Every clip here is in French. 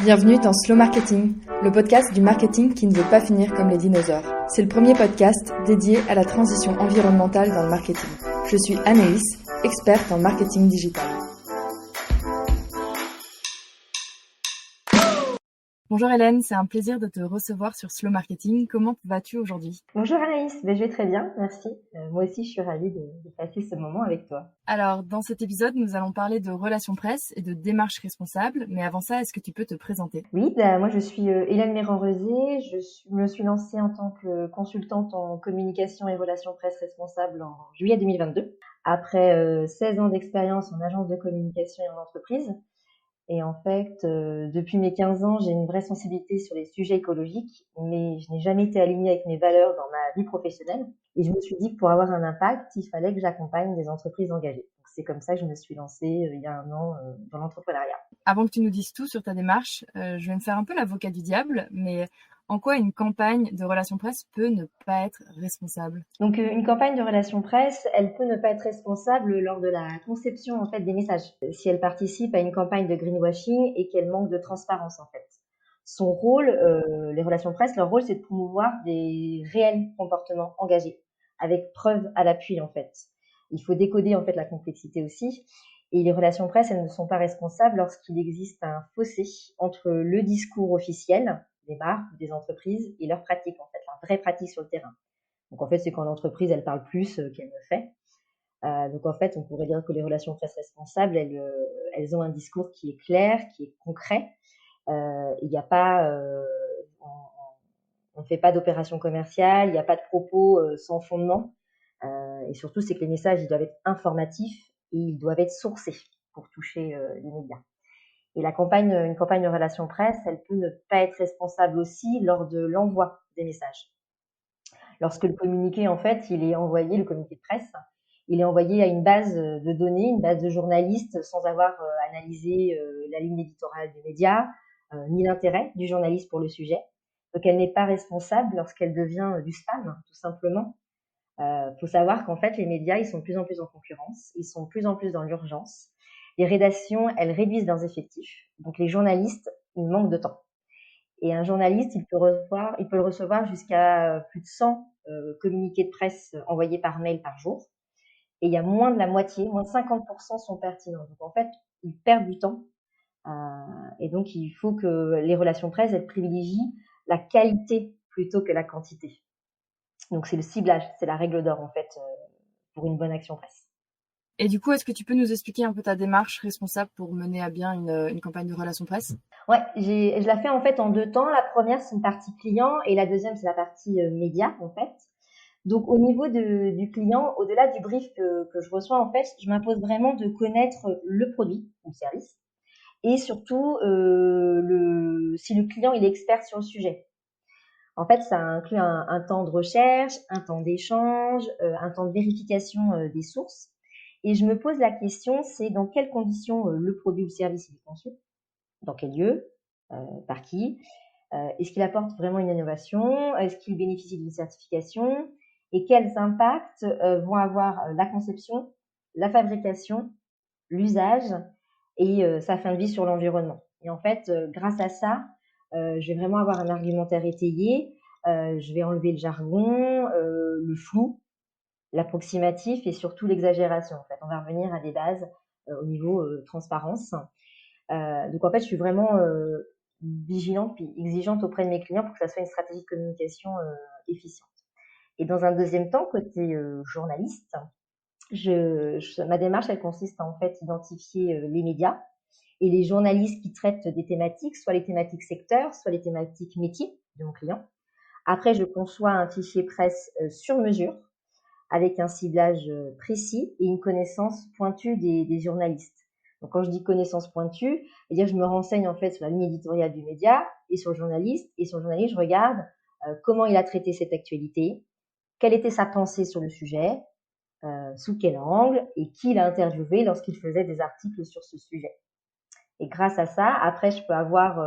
Bienvenue dans Slow Marketing, le podcast du marketing qui ne veut pas finir comme les dinosaures. C'est le premier podcast dédié à la transition environnementale dans le marketing. Je suis Anaïs, experte en marketing digital. Bonjour Hélène, c'est un plaisir de te recevoir sur Slow Marketing. Comment vas-tu aujourd'hui ? Bonjour Anaïs, je vais très bien, merci. Moi aussi, je suis ravie de passer ce moment avec toi. Alors, dans cet épisode, nous allons parler de relations presse et de démarche responsable. Mais avant ça, est-ce que tu peux te présenter ? Oui, moi je suis Hélène Méran-Rezé. Me suis lancée en tant que consultante en communication et relations presse responsable en juillet 2022. Après 16 ans d'expérience en agence de communication et en entreprise. Et en fait, depuis mes 15 ans, j'ai une vraie sensibilité sur les sujets écologiques, mais je n'ai jamais été alignée avec mes valeurs dans ma vie professionnelle. Et je me suis dit que pour avoir un impact, il fallait que j'accompagne des entreprises engagées. Donc, c'est comme ça que je me suis lancée il y a un an dans l'entrepreneuriat. Avant que tu nous dises tout sur ta démarche, je vais me faire un peu l'avocat du diable, mais en quoi une campagne de relations presse peut ne pas être responsable ? Donc, une campagne de relations presse, elle peut ne pas être responsable lors de la conception en fait des messages. Si elle participe à une campagne de greenwashing et qu'elle manque de transparence en fait. Son rôle, les relations presse, leur rôle, c'est de promouvoir des réels comportements engagés, avec preuve à l'appui en fait. Il faut décoder en fait la complexité aussi. Et les relations presse, elles ne sont pas responsables lorsqu'il existe un fossé entre le discours officiel des marques, des entreprises et leurs pratiques en fait, leurs vraies pratiques sur le terrain. Donc en fait, c'est quand l'entreprise, elle parle plus qu'elle ne fait. Donc en fait, on pourrait dire que les relations presse responsables, elles ont un discours qui est clair, qui est concret. Il n'y a pas, on ne fait pas d'opération commerciale, il n'y a pas de propos sans fondement. Et surtout, c'est que les messages, ils doivent être informatifs et ils doivent être sourcés pour toucher les médias. Et une campagne de relations presse, elle peut ne pas être responsable aussi lors de l'envoi des messages. Lorsque le communiqué, en fait, il est envoyé, le communiqué de presse, il est envoyé à une base de données, une base de journalistes, sans avoir analysé la ligne éditoriale du média, ni l'intérêt du journaliste pour le sujet. Donc, elle n'est pas responsable lorsqu'elle devient du spam, tout simplement. Faut savoir qu'en fait, les médias, ils sont de plus en plus en concurrence, ils sont de plus en plus dans l'urgence. Les rédactions, elles réduisent leurs effectifs. Donc, les journalistes, ils manquent de temps. Et un journaliste, il peut le recevoir jusqu'à plus de 100 communiqués de presse envoyés par mail par jour. Et il y a moins de la moitié, moins de 50% sont pertinents. Donc en fait, ils perdent du temps. Et donc il faut que les relations presse, elles privilégient la qualité plutôt que la quantité. Donc c'est le ciblage, c'est la règle d'or en fait pour une bonne action presse. Et du coup, est-ce que tu peux nous expliquer un peu ta démarche responsable pour mener à bien une campagne de relations presse ? Ouais, je la fais en fait en 2 temps. La première, c'est une partie client et la deuxième, c'est la partie média en fait. Donc au niveau du client, au-delà du brief que je reçois, en fait, je m'impose vraiment de connaître le produit ou le service et surtout si le client il est expert sur le sujet. En fait, ça inclut un temps de recherche, un temps d'échange, un temps de vérification des sources. Et je me pose la question, c'est dans quelles conditions le produit ou le service il est conçu, dans quel lieu, par qui, est-ce qu'il apporte vraiment une innovation, est-ce qu'il bénéficie d'une certification et quels impacts vont avoir la conception, la fabrication, l'usage et sa fin de vie sur l'environnement. Et en fait, grâce à ça, je vais vraiment avoir un argumentaire étayé, je vais enlever le jargon, le flou, l'approximatif et surtout l'exagération. En fait, on va revenir à des bases au niveau transparence. Donc en fait, je suis vraiment vigilante puis exigeante auprès de mes clients pour que ça soit une stratégie de communication efficiente. Et dans un deuxième temps, côté journaliste, ma démarche, elle consiste à en fait identifier les médias et les journalistes qui traitent des thématiques, soit les thématiques secteurs, soit les thématiques métiers de mon client. Après, je conçois un fichier presse sur mesure avec un ciblage précis et une connaissance pointue des journalistes. Donc, quand je dis connaissance pointue, c'est-à-dire je me renseigne en fait sur la ligne éditoriale du média et sur le journaliste. Et sur le journaliste, je regarde comment il a traité cette actualité, quelle était sa pensée sur le sujet, sous quel angle et qui l'a interviewé lorsqu'il faisait des articles sur ce sujet. Et grâce à ça, après, je peux avoir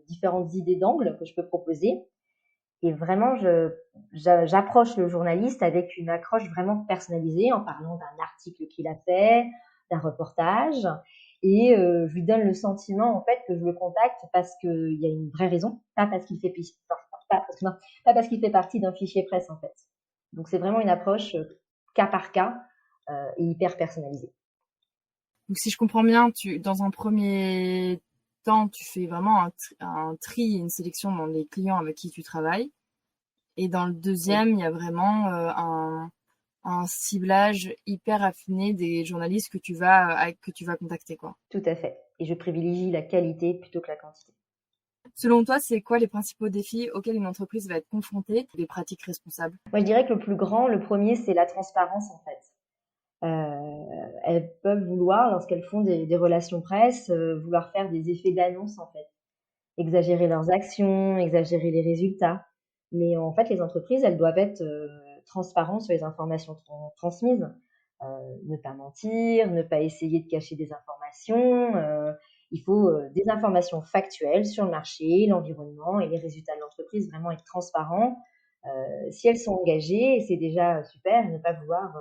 différentes idées d'angles que je peux proposer. Et vraiment, j'approche le journaliste avec une accroche vraiment personnalisée en parlant d'un article qu'il a fait, d'un reportage. et je lui donne le sentiment en fait que je le contacte parce qu'il y a une vraie raison, pas parce qu'il fait pas parce qu'il fait partie d'un fichier presse en fait. Donc c'est vraiment une approche cas par cas et hyper personnalisée. Donc, si je comprends bien, dans un premier temps, tu fais vraiment un tri, une sélection dans les clients avec qui tu travailles. Et dans le Oui, deuxième, il y a vraiment un ciblage hyper affiné des journalistes que tu vas contacter, quoi. tout à fait. Et je privilégie la qualité plutôt que la quantité. Selon toi, c'est quoi les principaux défis auxquels une entreprise va être confrontée des pratiques responsables? Moi, je dirais que le premier, c'est la transparence en fait. Elles peuvent vouloir, lorsqu'elles font des relations presse, vouloir faire des effets d'annonce en fait, exagérer leurs actions, exagérer les résultats. Mais en fait, les entreprises, elles doivent être transparentes sur les informations transmises. Ne pas mentir, ne pas essayer de cacher des informations. Il faut des informations factuelles sur le marché, l'environnement et les résultats de l'entreprise, vraiment être transparent. Si elles sont engagées, c'est déjà super, et ne pas vouloir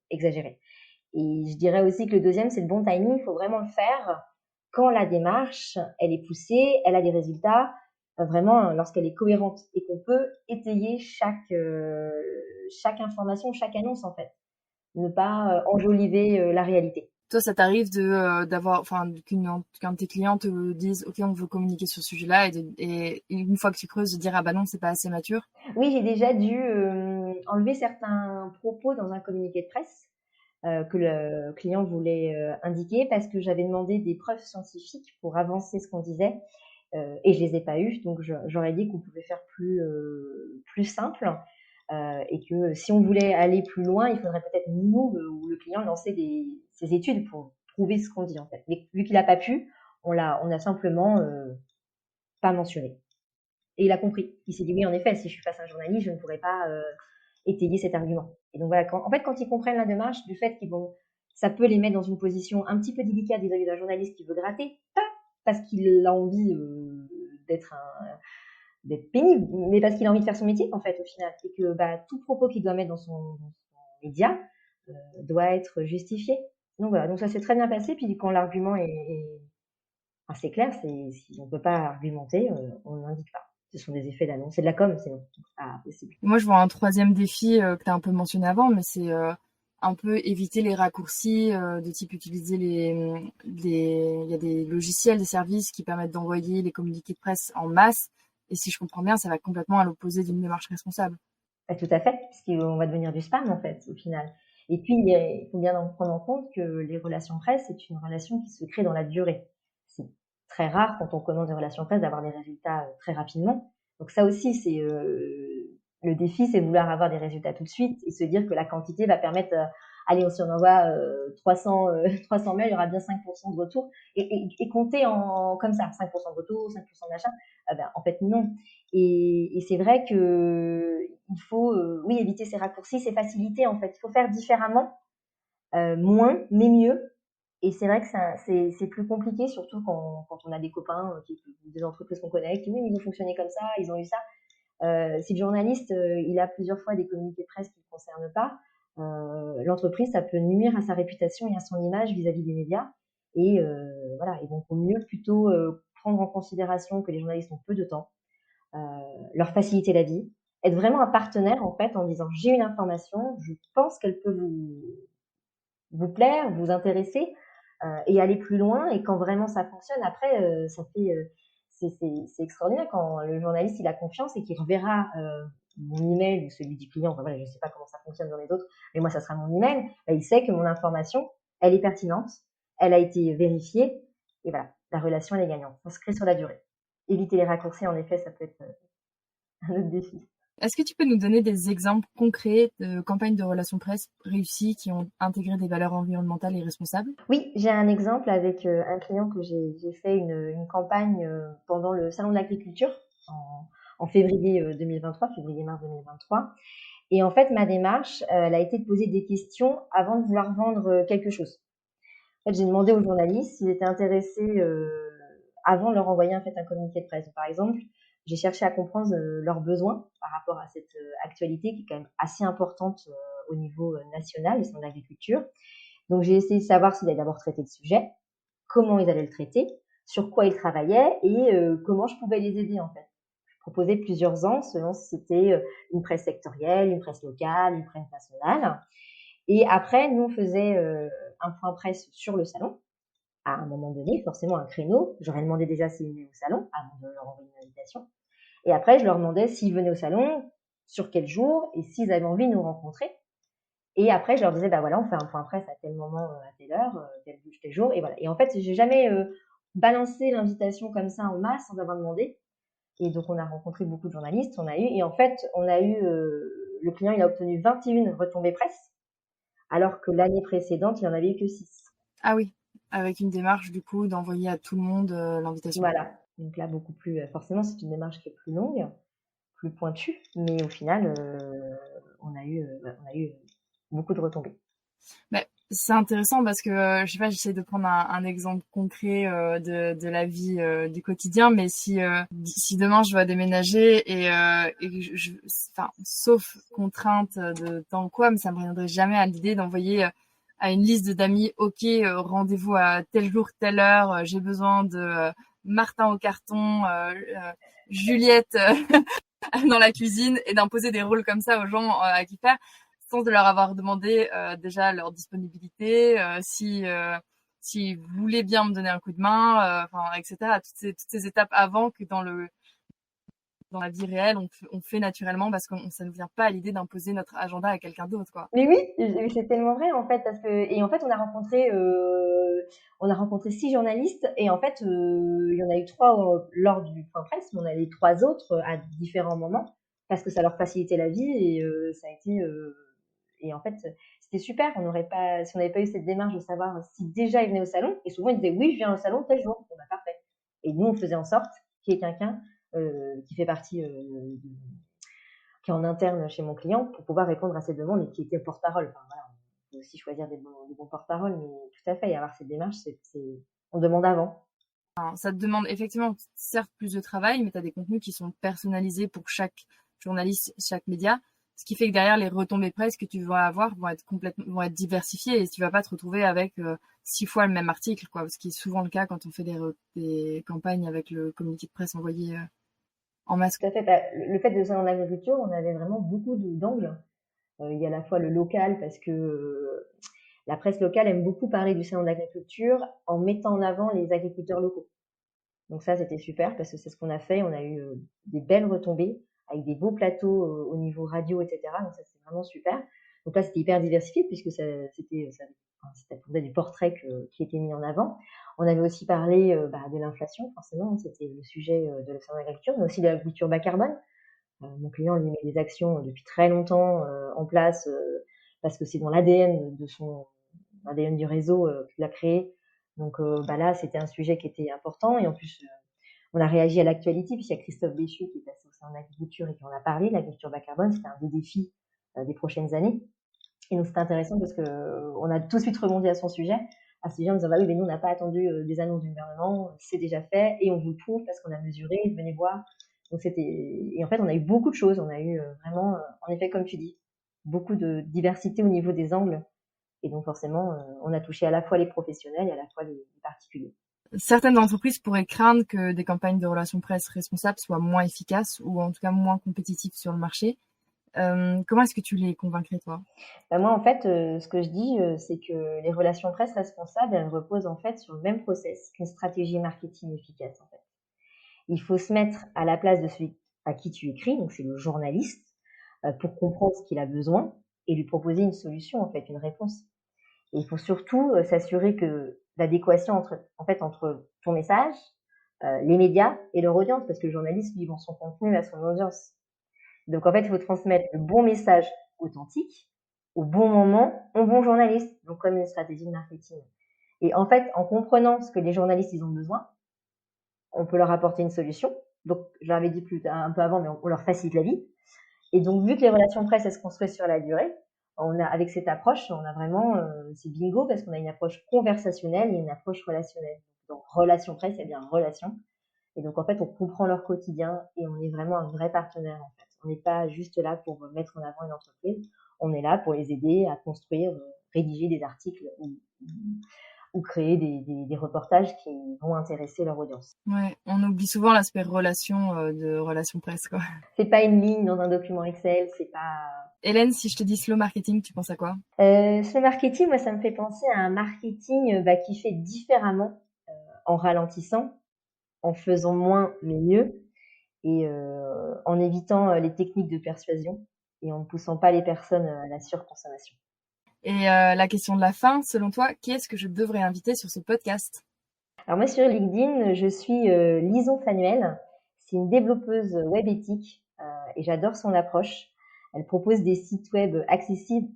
exagérer. Et je dirais aussi que le deuxième, c'est le bon timing. Il faut vraiment le faire quand la démarche, elle est poussée, elle a des résultats, vraiment lorsqu'elle est cohérente et qu'on peut étayer chaque information, chaque annonce en fait. Ne pas enjoliver la réalité. Toi, ça t'arrive qu'un de tes clients te dise, OK, on veut communiquer sur ce sujet-là, et une fois que tu creuses, de dire, ah bah non, c'est pas assez mature. Oui, j'ai déjà dû enlever certains propos dans un communiqué de presse que le client voulait indiquer parce que j'avais demandé des preuves scientifiques pour avancer ce qu'on disait et je les ai pas eues. Donc j'aurais dit qu'on pouvait faire plus simple et que si on voulait aller plus loin, il faudrait peut-être nous ou le client lancer ses études pour prouver ce qu'on dit en fait. Mais vu qu'il a pas pu, on a simplement pas mentionné. Et il a compris. Il s'est dit oui, en effet, si je suis face à un journaliste, je ne pourrais pas étayer cet argument. Et donc voilà, quand ils comprennent la démarche du fait qu'ils vont, ça peut les mettre dans une position un petit peu délicate vis-à-vis d'un journaliste qui veut gratter, pas parce qu'il a envie d'être d'être pénible, mais parce qu'il a envie de faire son métier en fait au final, et que bah, tout propos qu'il doit mettre dans son média doit être justifié. Donc voilà, donc ça s'est très bien passé. Puis quand l'argument est assez clair, c'est si on peut pas argumenter, on n'indique pas. Ce sont des effets d'annonce, c'est de la com, c'est pas possible. Moi, je vois un troisième défi que tu as un peu mentionné avant, mais c'est un peu éviter les raccourcis de type utiliser il y a des logiciels, des services qui permettent d'envoyer les communiqués de presse en masse. Et si je comprends bien, ça va complètement à l'opposé d'une démarche responsable. Bah, tout à fait, parce qu'on va devenir du spam en fait au final. Et puis il faut bien en prendre en compte que les relations presse, c'est une relation qui se crée dans la durée. C'est très rare quand on commence des relations presse d'avoir des résultats très rapidement. Donc ça aussi, c'est le défi, c'est vouloir avoir des résultats tout de suite et se dire que la quantité va permettre, allez, si on envoie 300 mails, il y aura bien 5% de retour et compter comme ça, 5% de retour, 5% d'achat. Ben, en fait non. Et c'est vrai que il faut, oui, éviter ces raccourcis, ces facilités en fait. Il faut faire différemment, moins mais mieux. Et c'est vrai que c'est plus compliqué, surtout quand on a des copains, des entreprises qu'on connaît, qui oui, ils ont fonctionné comme ça, ils ont eu ça. Si le journaliste, il a plusieurs fois des communiqués de presse qui ne le concernent pas, l'entreprise, ça peut nuire à sa réputation et à son image vis-à-vis des médias. Et voilà, et donc il vaut mieux plutôt prendre en considération que les journalistes ont peu de temps, leur faciliter la vie, être vraiment un partenaire en fait en disant j'ai une information, je pense qu'elle peut vous plaire, vous intéresser et aller plus loin. Et quand vraiment ça fonctionne, après, ça fait c'est extraordinaire quand le journaliste il a confiance et qu'il reverra mon email ou celui du client. Enfin, voilà, je ne sais pas comment ça fonctionne dans les autres, mais moi ça sera mon email. Là, il sait que mon information, elle est pertinente, elle a été vérifiée et voilà, la relation elle est gagnante. On se crée sur la durée. Éviter les raccourcis, en effet, ça peut être un autre défi. Est-ce que tu peux nous donner des exemples concrets de campagnes de relations presse réussies qui ont intégré des valeurs environnementales et responsables? Oui, j'ai un exemple avec un client que j'ai fait une campagne pendant le Salon de l'agriculture en février 2023, février-mars 2023. Et en fait, ma démarche, elle a été de poser des questions avant de vouloir vendre quelque chose. En fait, j'ai demandé aux journalistes s'ils étaient intéressés avant de leur envoyer en fait un communiqué de presse. Par exemple, j'ai cherché à comprendre leurs besoins par rapport à cette actualité qui est quand même assez importante au niveau national, le salon de l'agriculture. Donc j'ai essayé de savoir s'il avait d'abord traité le sujet, comment ils allaient le traiter, sur quoi ils travaillaient et comment je pouvais les aider en fait. Je proposais plusieurs angles selon si c'était une presse sectorielle, une presse locale, une presse nationale. Et après, nous, on faisait un point presse sur le salon. À un moment donné, forcément un créneau. J'aurais demandé déjà s'ils venaient au salon avant de leur envoyer une invitation. Et après, je leur demandais s'ils venaient au salon, sur quel jour et s'ils avaient envie de nous rencontrer. Et après, je leur disais, bah voilà, on fait un point presse à tel moment, à telle heure, tel jour. Et voilà. Et en fait, j'ai jamais balancé l'invitation comme ça en masse sans avoir demandé. Et donc, on a rencontré beaucoup de journalistes. Et en fait, le client, il a obtenu 21 retombées presse, alors que l'année précédente, il n'en avait eu que 6. Ah oui, avec une démarche du coup d'envoyer à tout le monde l'invitation. Voilà. Donc là, beaucoup plus. Forcément, c'est une démarche qui est plus longue, plus pointue, mais au final, on a eu beaucoup de retombées. Mais c'est intéressant parce que je sais pas, j'essaie de prendre un exemple concret de la vie du quotidien, mais si demain je dois déménager enfin, sauf contrainte de temps ou quoi, mais ça me reviendrait jamais à l'idée d'envoyer à une liste d'amis, ok, rendez-vous à tel jour, telle heure, j'ai besoin de Martin au carton, Juliette dans la cuisine, et d'imposer des rôles comme ça aux gens à qui faire, sans de leur avoir demandé déjà leur disponibilité, si vous voulez bien me donner un coup de main, enfin, etc. Toutes ces étapes avant que dans la vie réelle, on fait naturellement parce que ça ne vient pas à l'idée d'imposer notre agenda à quelqu'un d'autre, quoi. Mais oui, c'est tellement vrai en fait et en fait on a rencontré 6 journalistes et en fait il y en a eu 3 lors du point presse, mais on a les 3 autres à différents moments parce que ça leur facilitait la vie et ça a été et en fait c'était super. Si on n'avait pas eu cette démarche de savoir si déjà ils venaient au salon, et souvent ils disaient oui je viens au salon tel jour, bon bah parfait. Et nous on faisait en sorte qu'il y ait quelqu'un qui fait partie qui est en interne chez mon client pour pouvoir répondre à ses demandes et qui était porte-parole. Enfin, voilà, on peut aussi choisir des bons porte-parole, mais tout à fait, y avoir cette démarche, on demande avant. Enfin, ça te demande effectivement, certes, plus de travail, mais tu as des contenus qui sont personnalisés pour chaque journaliste, chaque média. Ce qui fait que derrière, les retombées presse que tu vas avoir vont être diversifiées et tu vas pas te retrouver avec 6 fois le même article, quoi. Ce qui est souvent le cas quand on fait des campagnes avec le communiqué de presse envoyé en masse. Tout à fait. Bah, le fait de salon de l'agriculture, on avait vraiment beaucoup d'angles. Il y a à la fois le local parce que la presse locale aime beaucoup parler du salon de l'agriculture en mettant en avant les agriculteurs locaux. Donc ça, c'était super parce que c'est ce qu'on a fait. On a eu des belles retombées avec des beaux plateaux au niveau radio, etc. Donc ça, c'est vraiment super. Donc là, c'était hyper diversifié puisque ça attendait des portraits qui étaient mis en avant. On avait aussi parlé de l'inflation, forcément. C'était le sujet de la salon de l'agriculture, mais aussi de l'agriculture bas carbone. Mon client, lui, met des actions depuis très longtemps en place parce que c'est dans l'ADN de son ADN du réseau qu'il a créé. Donc là, c'était un sujet qui était important. Et en plus, on a réagi à l'actualité puisqu'il y a Christophe Béchu qui est passé au sein de l'agriculture et qui en a parlé. L'agriculture bas carbone, c'était un des défis des prochaines années. Et donc, c'était intéressant parce qu'on a tout de suite rebondi à ce sujet en disant, bah oui, mais nous, on n'a pas attendu des annonces du gouvernement, c'est déjà fait et on vous le prouve parce qu'on a mesuré, venez voir. Donc, et en fait, on a eu beaucoup de choses. On a eu vraiment, en effet, comme tu dis, beaucoup de diversité au niveau des angles. Et donc, forcément, on a touché à la fois les professionnels et à la fois les particuliers. Certaines entreprises pourraient craindre que des campagnes de relations presse responsables soient moins efficaces ou en tout cas moins compétitives sur le marché. Comment est-ce que tu les convaincrais, toi? Moi, en fait, ce que je dis, c'est que les relations presse responsables, elles reposent en fait sur le même process qu'une stratégie marketing efficace, en fait. Il faut se mettre à la place de celui à qui tu écris, donc c'est le journaliste, pour comprendre ce qu'il a besoin et lui proposer une solution, en fait, une réponse. Et il faut surtout s'assurer que l'adéquation entre ton message, les médias et leur audience, parce que le journaliste, lui, vend son contenu à son audience. Donc, en fait, il faut transmettre le bon message authentique au bon moment au bon journaliste, donc comme une stratégie de marketing. Et en fait, en comprenant ce que les journalistes ils ont besoin, on peut leur apporter une solution. Donc, je l'avais dit un peu avant, mais on leur facilite la vie. Et donc, vu que les relations presse, elles se construisent sur la durée, avec cette approche, on a vraiment, c'est bingo parce qu'on a une approche conversationnelle et une approche relationnelle. Donc, relation presse, c'est bien relation. Et donc, en fait, on comprend leur quotidien et on est vraiment un vrai partenaire, en fait. On n'est pas juste là pour mettre en avant une entreprise. On est là pour les aider à construire, rédiger des articles ou créer des reportages qui vont intéresser leur audience. Ouais, on oublie souvent l'aspect de relation presse, quoi. C'est pas une ligne dans un document Excel, c'est pas... Hélène, si je te dis slow marketing, tu penses à quoi? Slow marketing, moi, ça me fait penser à un marketing qui fait différemment, en ralentissant, en faisant moins mais mieux, et en évitant les techniques de persuasion et en ne poussant pas les personnes à la surconsommation. Et la question de la fin, selon toi, qui est-ce que je devrais inviter sur ce podcast? Alors moi, sur LinkedIn, je suis Lison Fanuel. C'est une développeuse web éthique et j'adore son approche. Elle propose des sites web accessibles,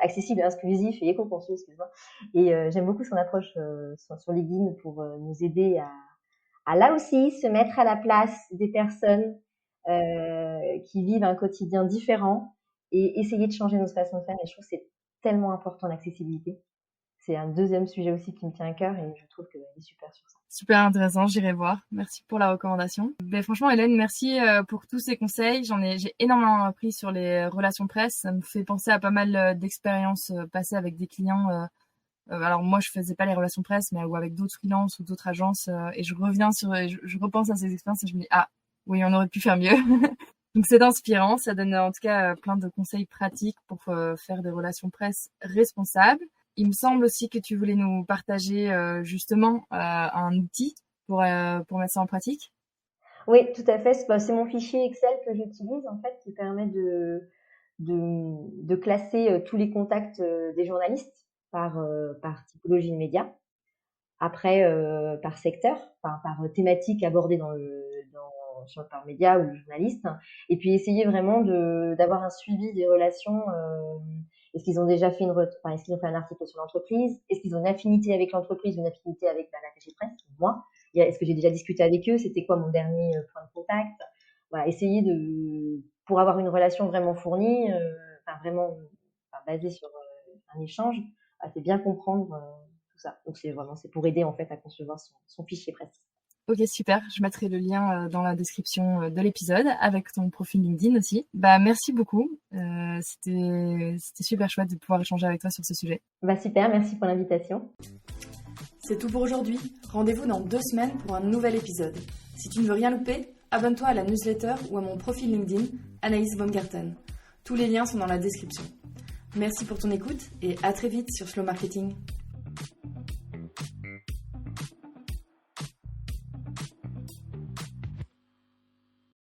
inclusifs et éco-conçus, excuse-moi. Et j'aime beaucoup son approche sur LinkedIn pour nous aider à là aussi se mettre à la place des personnes qui vivent un quotidien différent et essayer de changer notre façon de faire. Et je trouve que c'est tellement important, l'accessibilité. C'est un deuxième sujet aussi qui me tient à cœur et je trouve qu'elle est super sur ça. Super intéressant, j'irai voir. Merci pour la recommandation. Ben, franchement, Hélène, merci pour tous ces conseils. J'ai énormément appris sur les relations presse. Ça me fait penser à pas mal d'expériences passées avec des clients. Alors moi, je faisais pas les relations presse, mais ou avec d'autres freelances ou d'autres agences. Et je repense à ces expériences et je me dis, ah, oui, on aurait pu faire mieux. Donc c'est inspirant. Ça donne en tout cas plein de conseils pratiques pour faire des relations presse responsables. Il me semble aussi que tu voulais nous partager justement un outil pour mettre ça en pratique. Oui, tout à fait. C'est mon fichier Excel que j'utilise en fait, qui permet de classer tous les contacts des journalistes par typologie de médias. Après, par secteur, par thématique abordée par média ou journaliste. Et puis essayer vraiment d'avoir un suivi des relations. Est-ce qu'ils ont déjà fait est-ce qu'ils ont fait un article sur l'entreprise? Est-ce qu'ils ont une affinité avec l'entreprise, une affinité avec l'attaché presse, moi? Est-ce que j'ai déjà discuté avec eux? C'était quoi mon dernier point de contact? Voilà, essayer pour avoir une relation vraiment fournie, basée sur un échange, c'est bien comprendre tout ça. Donc c'est pour aider en fait à concevoir son fichier presse. Ok, super. Je mettrai le lien dans la description de l'épisode avec ton profil LinkedIn aussi. Bah, merci beaucoup. C'était super chouette de pouvoir échanger avec toi sur ce sujet. Bah, super. Merci pour l'invitation. C'est tout pour aujourd'hui. Rendez-vous dans 2 semaines pour un nouvel épisode. Si tu ne veux rien louper, abonne-toi à la newsletter ou à mon profil LinkedIn, Anaïs Baumgarten. Tous les liens sont dans la description. Merci pour ton écoute et à très vite sur Slow Marketing.